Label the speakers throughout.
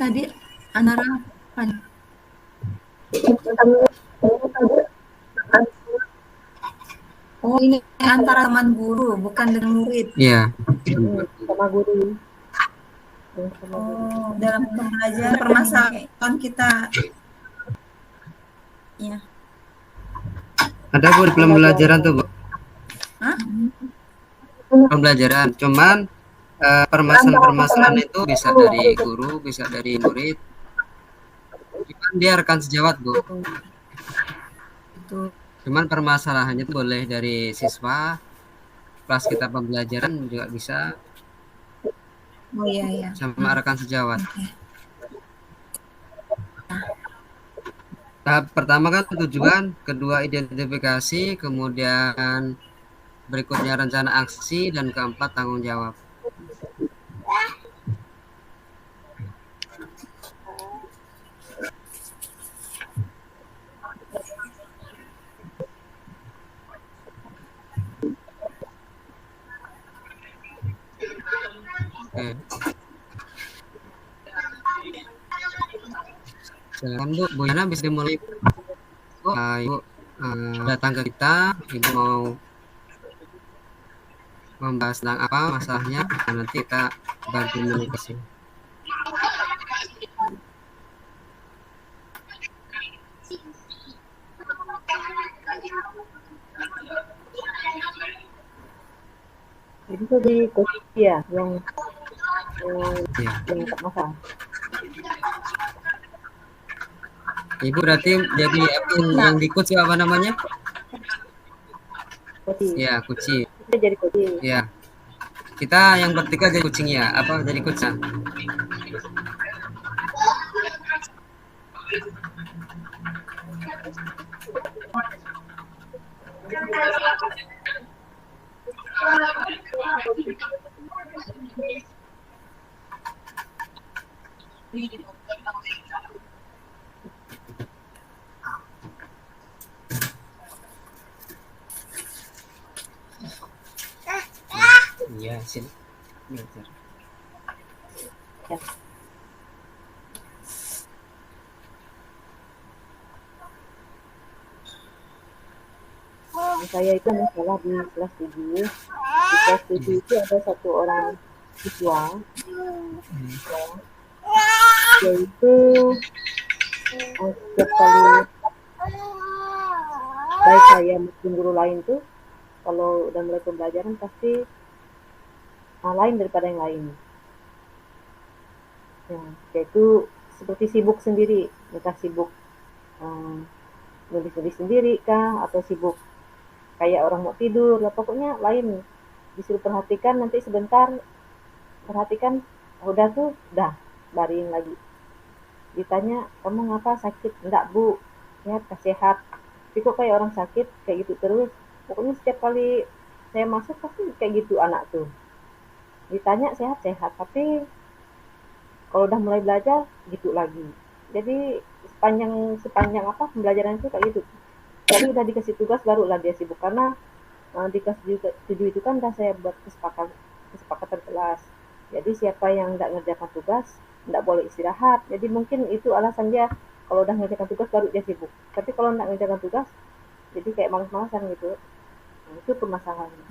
Speaker 1: tadi antara apa? Oh, ini antara teman guru, bukan dengan murid.
Speaker 2: Iya.
Speaker 3: Sama guru.
Speaker 1: Oh, dalam pembelajaran permasalahan kita. Ya.
Speaker 2: Ada Bu pembelajaran tuh Bu.
Speaker 1: Hah?
Speaker 2: Pembelajaran, cuman permasalahan-permasalahan itu bisa dari guru, bisa dari murid. Cuman dia rekan sejawat Bu. Cuman permasalahannya itu boleh dari siswa, kelas kita pembelajaran juga bisa.
Speaker 1: Oh iya iya.
Speaker 2: Sama rekan sejawat. Tahap pertama kan tujuan, kedua identifikasi, kemudian berikutnya rencana aksi, dan keempat tanggung jawab. Oke. Silakan Bu, Bu Yana bisa dimulai. Ibu datang ke kita, Ibu mau membahas tentang apa masalahnya, dan nanti kita bantu menulisnya.
Speaker 3: Jadi itu di kunci ya, yang tak masalah.
Speaker 2: Ibu berarti jadi yang di kunci apa namanya?
Speaker 3: Kunci.
Speaker 2: Ya, kunci.
Speaker 3: Kita jadi kunci.
Speaker 2: Ya. Kita yang bertiga jadi kucingnya, apa jadi kucing? Iya, sini. Belajar.
Speaker 3: Ya. Saya itu masalah di kelas 7. Di kelas 7 itu ada satu orang siswa, yaitu setiap kali baik saya maupun guru lain tuh kalau udah mulai pembelajaran pasti lain daripada yang lain. Ya, yaitu seperti sibuk sendiri, entah sibuk nulis-nulis sendiri kah, atau sibuk kayak orang mau tidur lah, pokoknya lain. Disuruh perhatikan, nanti sebentar perhatikan, udah tuh dah baring lagi. Ditanya, kamu ngapa, sakit? Enggak Bu, sehat. Tapi kok kayak orang sakit kayak gitu terus. Pokoknya setiap kali saya masuk pasti kayak gitu anak tuh. Ditanya sehat-sehat, tapi kalau udah mulai belajar gitu lagi. Jadi sepanjang apa pembelajaran itu kayak gitu. Jadi udah dikasih tugas barulah dia sibuk, karena di kelas 7 itu kan udah saya buat kesepakatan kelas. Jadi siapa yang nggak ngerjakan tugas nggak boleh istirahat. Jadi mungkin itu alasan dia kalau udah ngerjakan tugas baru dia sibuk. Tapi kalau nggak ngerjakan tugas jadi kayak malas-malasan gitu. Nah, itu permasalahannya.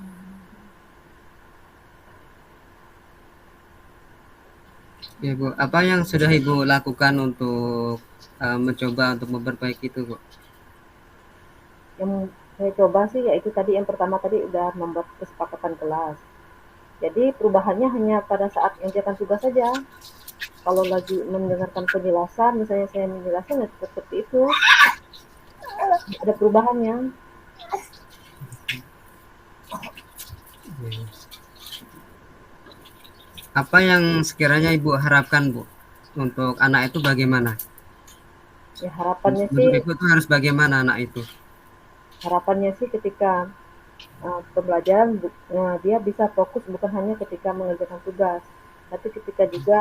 Speaker 2: Ya Bu, apa yang sudah Ibu lakukan untuk mencoba untuk memperbaiki itu Bu?
Speaker 3: Yang saya coba sih yaitu tadi yang pertama tadi udah membuat kesepakatan kelas. Jadi perubahannya hanya pada saat mengerjakan tugas saja. Kalau lagi mendengarkan penjelasan, misalnya saya menjelaskan seperti itu, ada perubahannya.
Speaker 2: Apa yang sekiranya Ibu harapkan Bu untuk anak itu bagaimana?
Speaker 3: Ya harapannya
Speaker 2: Menurut
Speaker 3: sih,
Speaker 2: Ibu itu harus bagaimana anak itu?
Speaker 3: harapannya sih ketika pembelajaran dia bisa fokus bukan hanya ketika mengerjakan tugas, tapi ketika juga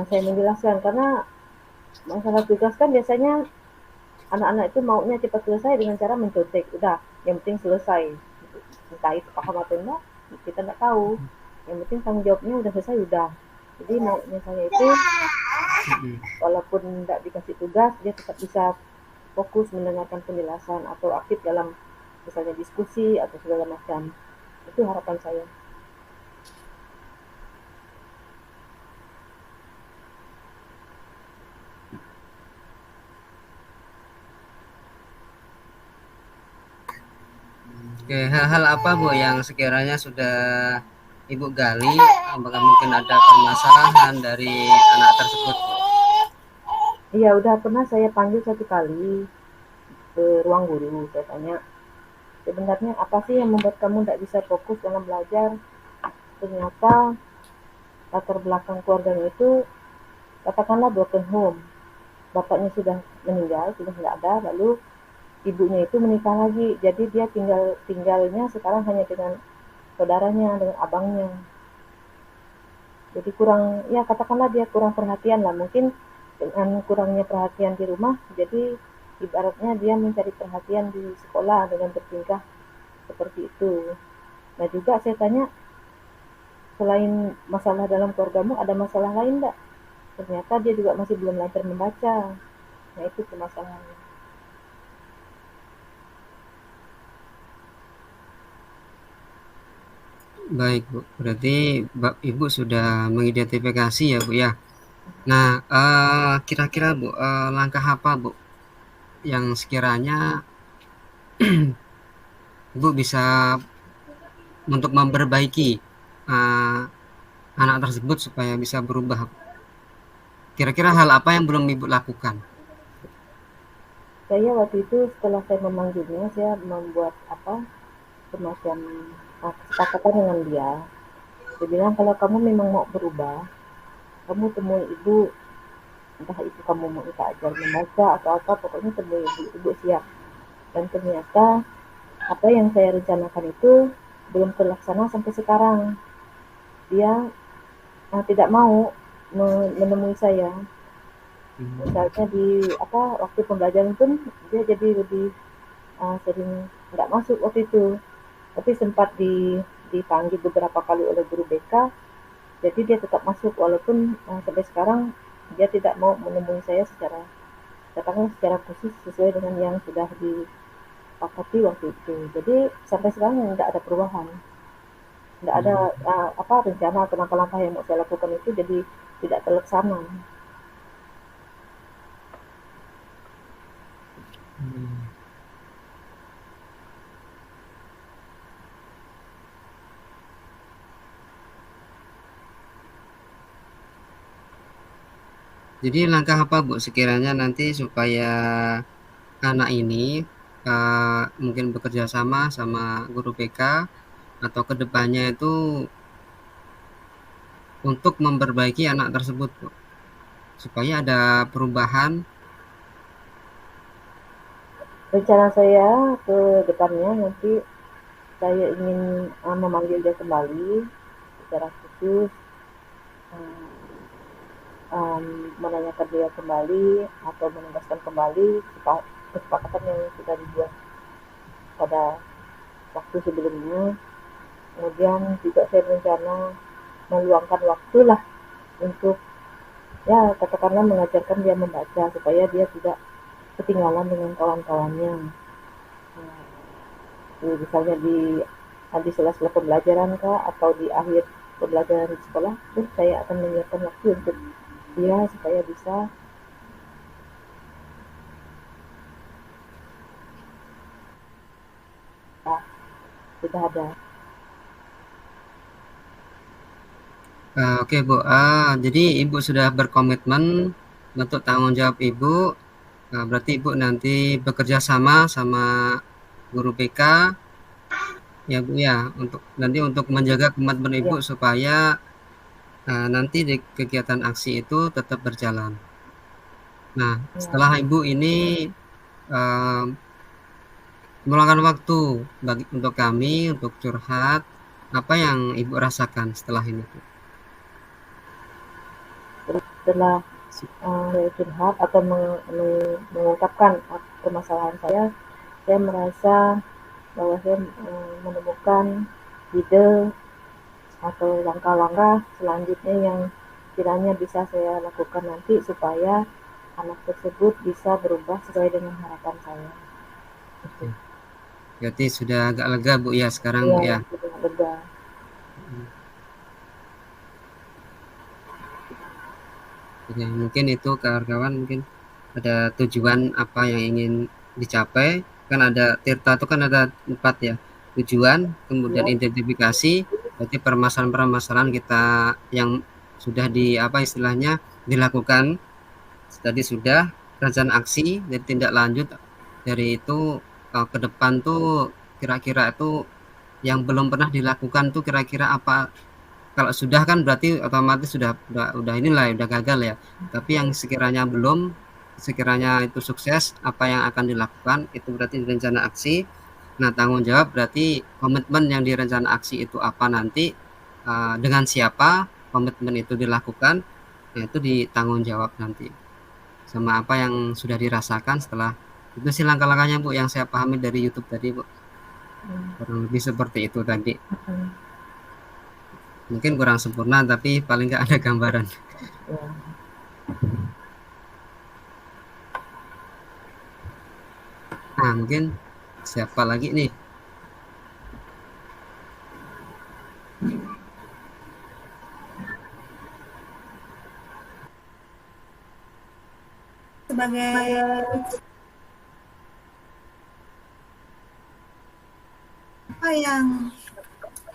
Speaker 3: saya menjelaskan, karena masalah tugas kan biasanya anak-anak itu maunya cepat selesai dengan cara mencontek, udah yang penting selesai, entah itu paham atau enggak kita nggak tahu, yang penting tanggung jawabnya udah selesai udah. Jadi maunya saya itu Walaupun tidak dikasih tugas, dia tetap bisa fokus mendengarkan penjelasan atau aktif dalam misalnya diskusi atau segala macam. Itu harapan saya.
Speaker 2: Oke, hal-hal apa Bu yang sekiranya sudah Ibu gali, apakah mungkin ada permasalahan dari anak tersebut Bu?
Speaker 3: Iya, udah pernah saya panggil satu kali ke ruang guru. Saya tanya, sebenarnya apa sih yang membuat kamu tidak bisa fokus dalam belajar? Ternyata latar belakang keluarganya itu katakanlah broken home. Bapaknya sudah meninggal, sudah nggak ada, lalu ibunya itu menikah lagi. Jadi dia tinggalnya sekarang hanya dengan saudaranya, dengan abangnya. Jadi kurang, ya katakanlah dia kurang perhatian lah. Mungkin dengan kurangnya perhatian di rumah, jadi ibaratnya dia mencari perhatian di sekolah dengan bertingkah seperti itu. Nah juga saya tanya, selain masalah dalam keluargamu, ada masalah lain enggak? Ternyata dia juga masih belum lancar membaca. Nah itu permasalahannya.
Speaker 2: Baik Bu, berarti Ibu sudah mengidentifikasi ya Bu ya. Nah, kira-kira Bu, langkah apa Bu yang sekiranya Ibu bisa untuk memperbaiki anak tersebut supaya bisa berubah? Kira-kira hal apa yang belum Ibu lakukan?
Speaker 3: Saya waktu itu setelah saya memanggilnya, saya membuat semacam kesepakatan dengan dia. Dia bilang kalau kamu memang mau berubah, kamu temui ibu, entah itu kamu mau minta ajar membaca atau apa, pokoknya temui ibu, ibu siap. Dan ternyata apa yang saya rencanakan itu belum terlaksana sampai sekarang. Dia tidak mau menemui saya. Misalnya di waktu pembelajaran pun dia jadi lebih sering nggak masuk waktu itu. Tapi sempat dipanggil beberapa kali oleh guru BK, jadi dia tetap masuk walaupun sampai sekarang dia tidak mau menemui saya secara khusus sesuai dengan yang sudah disepakati waktu itu. Jadi sampai sekarang tidak ada perubahan, tidak ada rencana atau langkah-langkah yang mau saya lakukan itu jadi tidak terlaksana.
Speaker 2: Jadi langkah apa Bu sekiranya nanti supaya anak ini mungkin bekerja sama guru BK atau kedepannya itu untuk memperbaiki anak tersebut Bu, supaya ada perubahan.
Speaker 3: Rencana saya ke depannya nanti saya ingin memanggil dia kembali secara khusus, menanyakan dia kembali atau menegaskan kembali kesepakatan yang sudah dibuat pada waktu sebelumnya. Kemudian juga saya berencana meluangkan waktu lah untuk ya katakanlah mengajarkan dia membaca supaya dia tidak ketinggalan dengan kawan-kawannya. Misalnya di sela-sela pembelajaran kah atau di akhir pembelajaran di sekolah, terus saya akan menyiapkan waktu untuk dia supaya bisa sudah ada.
Speaker 2: Oke Bu, jadi Ibu sudah berkomitmen untuk tanggung jawab Ibu. Berarti Ibu nanti bekerja sama guru BK ya Bu ya, untuk menjaga komitmen Ibu
Speaker 3: Ya,
Speaker 2: supaya nanti di kegiatan aksi itu tetap berjalan. Nah, setelah
Speaker 3: ya.
Speaker 2: Ibu ini uh, meluangkan waktu untuk kami untuk curhat, apa yang Ibu rasakan setelah ini Bu?
Speaker 3: Terus setelah curhat atau mengungkapkan permasalahan saya merasa bahwa saya menemukan ide atau langkah-langkah selanjutnya yang kiranya bisa saya lakukan nanti supaya anak tersebut bisa berubah sesuai dengan harapan saya.
Speaker 2: Berarti sudah agak lega Bu ya sekarang Bu
Speaker 3: Iya,
Speaker 2: ya.
Speaker 3: sudah lega.
Speaker 2: Oke, mungkin itu kawan-kawan mungkin ada tujuan apa yang ingin dicapai. Kan ada Tirta itu kan ada 4 ya. Tujuan, kemudian
Speaker 3: Iya,
Speaker 2: identifikasi, berarti permasalahan-permasalahan kita yang sudah di apa istilahnya dilakukan tadi sudah rencana aksi dari tindak lanjut dari itu ke depan tuh kira-kira itu yang belum pernah dilakukan tuh kira-kira apa. Kalau sudah kan berarti otomatis udah inilah udah gagal ya. Tapi yang sekiranya belum, sekiranya itu sukses, apa yang akan dilakukan itu berarti rencana aksi. Nah, tanggung jawab berarti komitmen yang di rencana aksi itu apa nanti, dengan siapa komitmen itu dilakukan, nah itu ditanggung jawab nanti. Sama apa yang sudah dirasakan setelah itu sih langkah-langkahnya Bu yang saya pahami dari YouTube tadi Bu. Kurang lebih seperti itu tadi. Mungkin kurang sempurna tapi paling nggak ada gambaran.
Speaker 3: ya.
Speaker 2: Nah, mungkin siapa lagi nih?
Speaker 1: Sebagai apa yang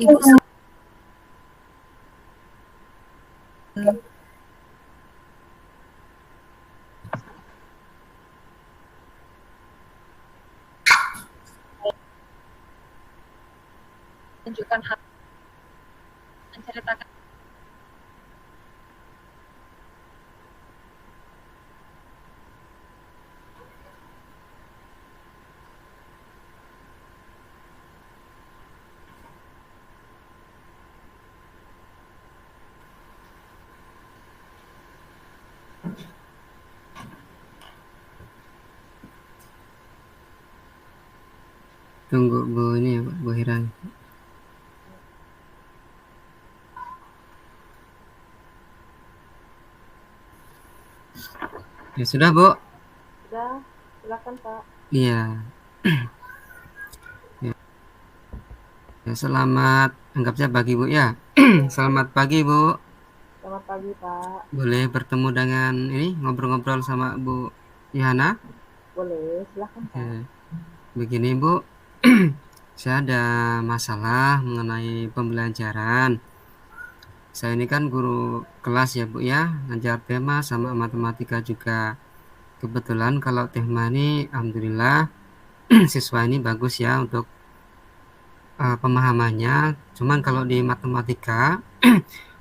Speaker 1: Ibu
Speaker 4: tunjukkan hal menceritakan
Speaker 2: Tunggu Bu ini ya Bu Hiran. Ya sudah Bu.
Speaker 3: Sudah, silakan Pak.
Speaker 2: Iya. Ya, ya, selamat anggapnya pagi Bu ya. Selamat pagi Bu.
Speaker 3: Selamat pagi Pak.
Speaker 2: Boleh bertemu dengan ini ngobrol-ngobrol sama Bu Yana?
Speaker 3: Boleh, silakan Pak.
Speaker 2: Ya. Begini Bu, saya ada masalah mengenai pembelajaran. Saya ini kan guru kelas ya Bu ya, ngajar tema sama matematika juga. Kebetulan kalau tema ini alhamdulillah siswa ini bagus ya untuk pemahamannya. Cuman kalau di matematika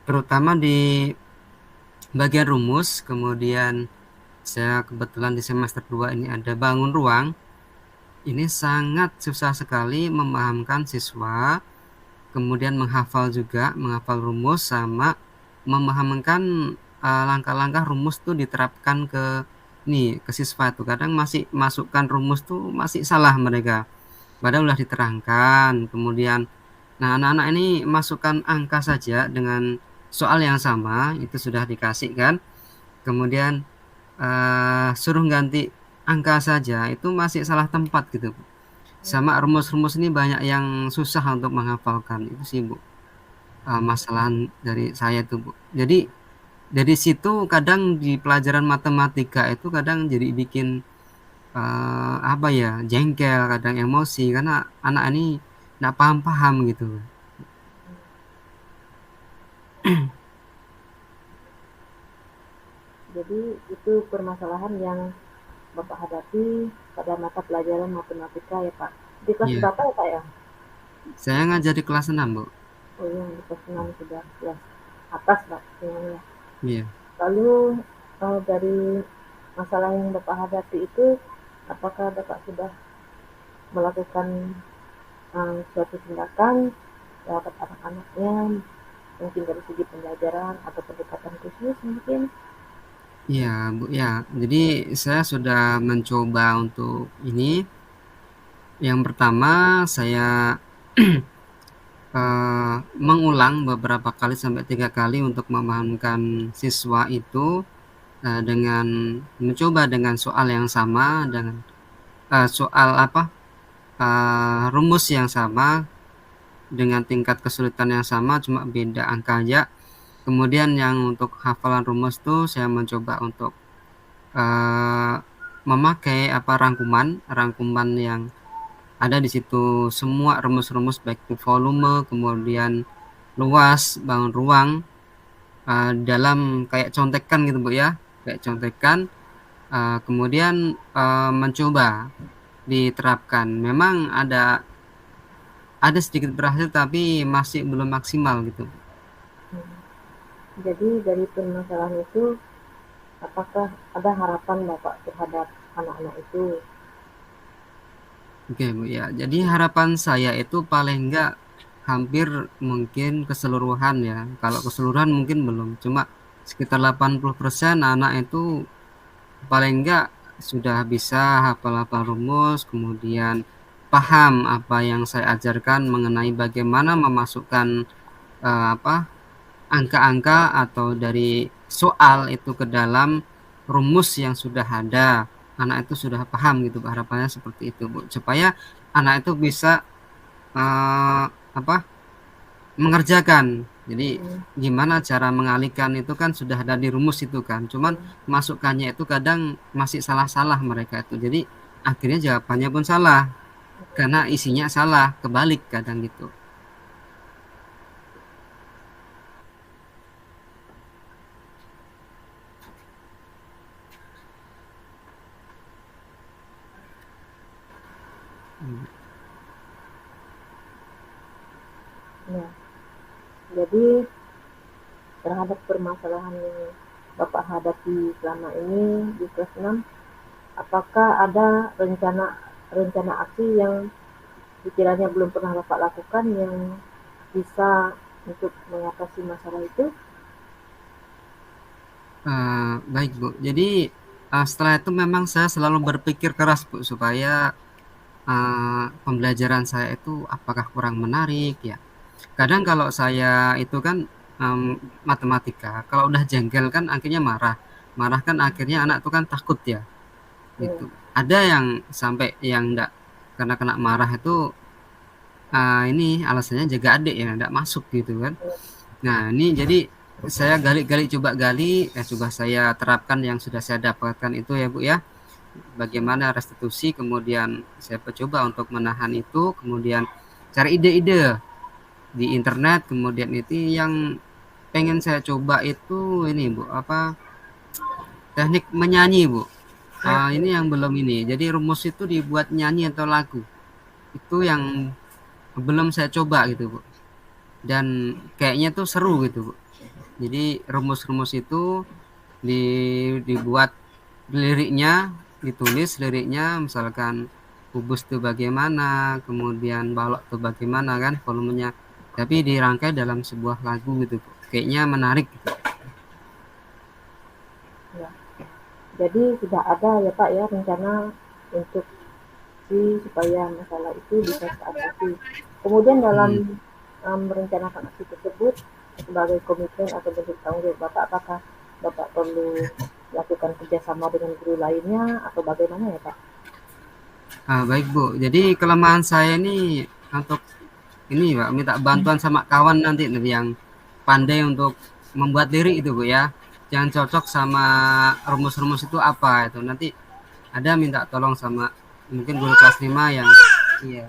Speaker 2: terutama di bagian rumus, kemudian saya kebetulan di semester 2 ini ada bangun ruang. Ini sangat susah sekali memahamkan siswa, kemudian menghafal juga, menghafal rumus sama memahamkan langkah-langkah rumus tuh diterapkan ke nih ke siswa tuh. Kadang masih masukkan rumus tuh masih salah mereka. Padahal udah diterangkan. Kemudian nah anak-anak ini masukkan angka saja dengan soal yang sama, itu sudah dikasih kan. Kemudian suruh ganti angka saja itu masih salah tempat gitu Bu. Sama rumus-rumus ini banyak yang susah untuk menghafalkan itu sih Bu. Masalah dari saya tuh Bu. Jadi dari situ kadang di pelajaran matematika itu kadang jadi bikin apa ya jengkel, kadang emosi karena anak ini nggak paham-paham gitu.
Speaker 3: Jadi itu permasalahan yang Bapak hadapi pada mata pelajaran matematika ya Pak. Di kelas
Speaker 2: Iya,
Speaker 3: berapa ya Pak ya?
Speaker 2: saya ngajar di kelas 6 Bu.
Speaker 3: Oh yang di kelas 6 sudah kelas atas Pak. Ya.
Speaker 2: Iya.
Speaker 3: Lalu dari masalah yang Bapak hadapi itu, apakah Bapak sudah melakukan suatu tindakan terhadap anak-anaknya, mungkin dari segi pembelajaran atau pendekatan khusus mungkin?
Speaker 2: Iya, Bu, ya. Jadi saya sudah mencoba untuk ini. Yang pertama saya mengulang beberapa kali sampai 3 kali untuk memahamkan siswa itu, dengan mencoba dengan soal yang sama, dengan soal rumus yang sama, dengan tingkat kesulitan yang sama, cuma beda angka aja. Kemudian yang untuk hafalan rumus tuh saya mencoba untuk memakai rangkuman yang ada di situ, semua rumus-rumus baik itu volume, kemudian luas, bangun ruang, dalam kayak contekan gitu Bu ya, kayak contekan, kemudian mencoba diterapkan. Memang ada sedikit berhasil tapi masih belum maksimal gitu.
Speaker 3: Jadi dari permasalahan itu, apakah ada harapan Bapak terhadap anak-anak itu?
Speaker 2: Oke Bu ya, jadi harapan saya itu paling enggak hampir mungkin keseluruhan ya. Kalau keseluruhan mungkin belum, cuma sekitar 80% anak itu paling enggak sudah bisa hafal-hafal rumus, kemudian paham apa yang saya ajarkan mengenai bagaimana memasukkan angka-angka atau dari soal itu ke dalam rumus yang sudah ada. Anak itu sudah paham gitu, harapannya seperti itu Bu, supaya anak itu bisa uh, apa mengerjakan. Jadi gimana cara mengalihkan itu kan sudah ada di rumus itu kan, cuman masukkannya itu kadang masih salah-salah mereka itu, jadi akhirnya jawabannya pun salah karena isinya salah, kebalik kadang gitu.
Speaker 3: Ya, jadi terhadap permasalahan yang Bapak hadapi selama ini di kelas 6, apakah ada rencana aksi yang sekiranya belum pernah Bapak lakukan yang bisa untuk mengatasi masalah itu?
Speaker 2: Baik Bu, jadi setelah itu memang saya selalu berpikir keras Bu, supaya pembelajaran saya itu apakah kurang menarik ya. Kadang kalau saya itu kan matematika, kalau udah jengkel kan akhirnya marah kan akhirnya anak itu kan takut ya gitu. Ada yang sampai yang enggak, karena kena marah itu ini alasannya jaga adik ya, enggak masuk gitu kan. Nah ini jadi saya coba saya terapkan yang sudah saya dapatkan itu ya Bu ya, bagaimana restitusi, kemudian saya coba untuk menahan itu, kemudian cari ide-ide di internet, kemudian itu yang pengen saya coba itu ini Bu, teknik menyanyi Bu. Ini yang belum ini, jadi rumus itu dibuat nyanyi atau lagu, itu yang belum saya coba gitu Bu, dan kayaknya tuh seru gitu Bu. Jadi rumus-rumus itu dibuat liriknya, ditulis liriknya, misalkan kubus itu bagaimana, kemudian balok itu bagaimana kan volumenya, tapi dirangkai dalam sebuah lagu gitu Bu. Kayaknya menarik gitu.
Speaker 3: Ya. Jadi sudah ada ya Pak ya rencana untuk supaya masalah itu bisa teratasi. Kemudian dalam merencanakan aksi tersebut sebagai komitmen atau bentuk tanggung jawab Bapak, apakah Bapak perlu lakukan kerjasama dengan guru lainnya atau bagaimana ya Pak?
Speaker 2: Baik Bu, jadi kelemahan saya ini untuk ini Pak, minta bantuan sama kawan nanti yang pandai untuk membuat lirik itu Bu ya, jangan cocok sama rumus-rumus itu apa itu, nanti ada minta tolong sama mungkin guru kelas 5 yang iya,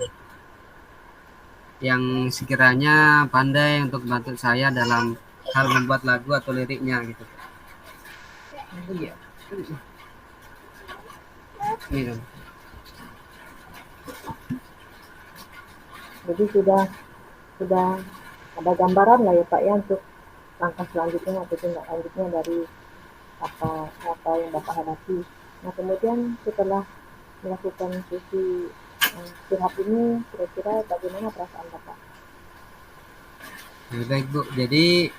Speaker 2: yang sekiranya pandai untuk bantu saya dalam hal membuat lagu atau liriknya gitu. Iya. Iya.
Speaker 3: Jadi sudah ada gambaran lah ya Pak ya untuk langkah selanjutnya atau tindak lanjutnya dari apa yang Bapak hadapi. Nah kemudian setelah melakukan sesi curhat ini, kira-kira bagaimana perasaan Bapak?
Speaker 2: Baik Bu, jadi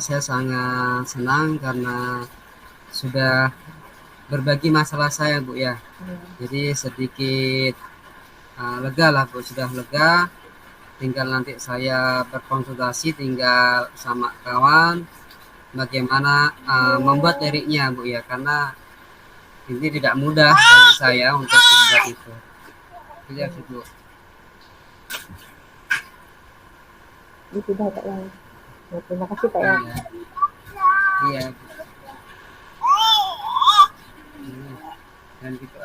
Speaker 2: saya sangat senang karena sudah berbagi masalah saya Bu ya. Jadi sedikit lega lah Bu, sudah lega. tinggal nanti saya berkonsultasi tinggal sama kawan bagaimana membuat liriknya Bu ya, karena ini tidak mudah bagi saya untuk membuat itu. Iya sih Bu.
Speaker 3: Itu dah Pak yang. Nah, terima kasih Pak ya.
Speaker 2: Iya. Dan gitu.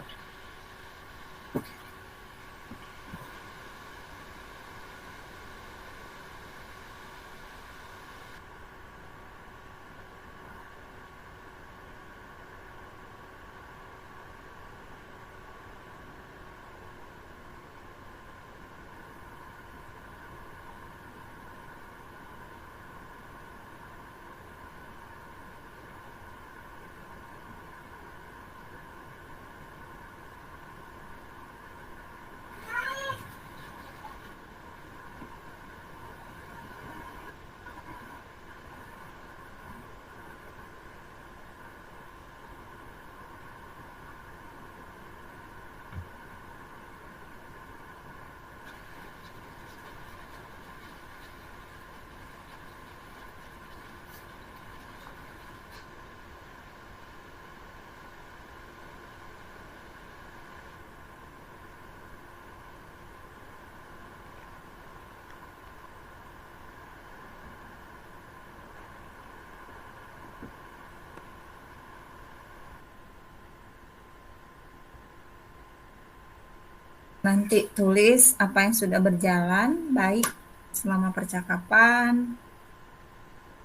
Speaker 1: Nanti tulis apa yang sudah berjalan baik selama percakapan,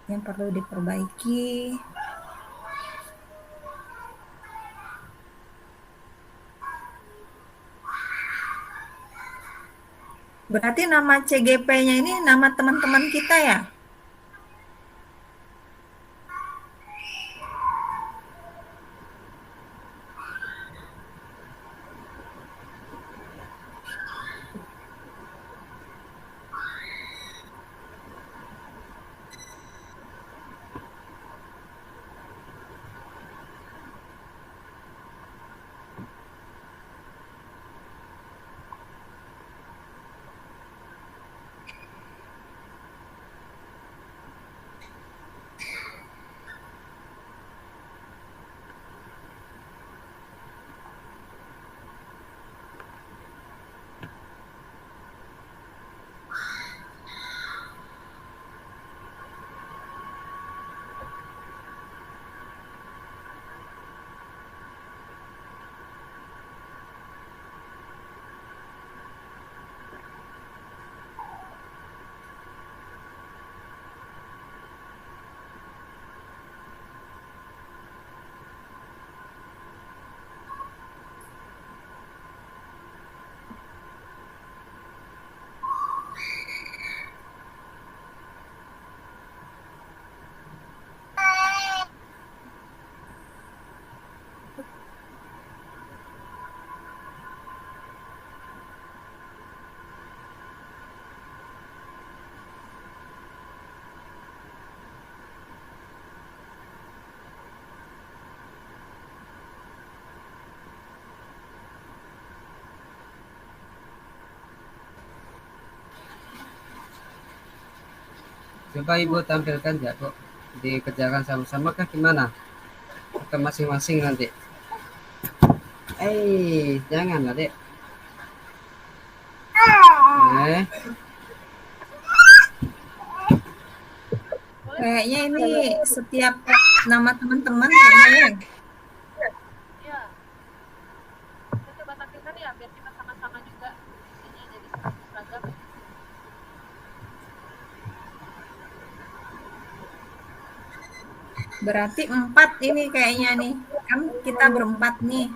Speaker 1: yang perlu diperbaiki. Berarti nama CGP-nya ini nama teman-teman kita ya?
Speaker 2: Coba Ibu tampilkan ya kok dikerjakan sama-sama kah gimana? Atau masing-masing nanti? Jangan Dek.
Speaker 1: Kayaknya ini setiap nama teman-teman kayaknya ya.
Speaker 4: Iya. Kita coba tampilkan ya biar kita sama-sama juga isinya jadi seragam.
Speaker 1: Berarti 4 ini kayaknya nih. Kan kita berempat nih.